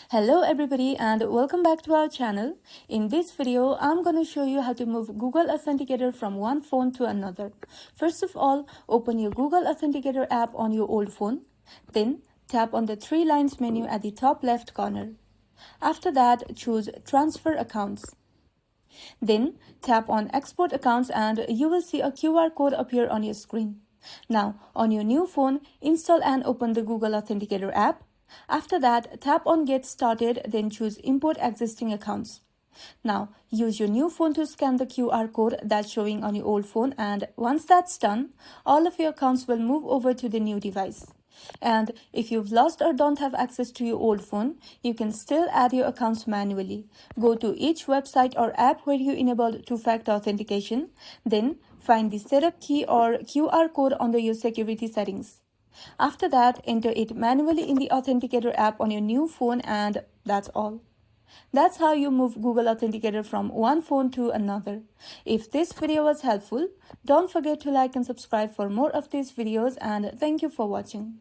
Hello everybody and welcome back to our channel. In this video, I'm going to show you how to move Google Authenticator from one phone to another. First of all, open your Google Authenticator app on your old phone. Then tap on the three lines menu at the top left corner. After that, choose Transfer Accounts. Then tap on Export Accounts and you will see a QR code appear on your screen. Now, on your new phone, install and open the Google Authenticator app. After that, tap on Get Started, then choose Import Existing Accounts. Now, use your new phone to scan the QR code that's showing on your old phone, and once that's done, all of your accounts will move over to the new device. And if you've lost or don't have access to your old phone, you can still add your accounts manually. Go to each website or app where you enabled two-factor authentication, then find the setup key or QR code under your security settings. After that, enter it manually in the Authenticator app on your new phone, and that's all. That's how you move Google Authenticator from one phone to another. If this video was helpful, don't forget to like and subscribe for more of these videos, and thank you for watching.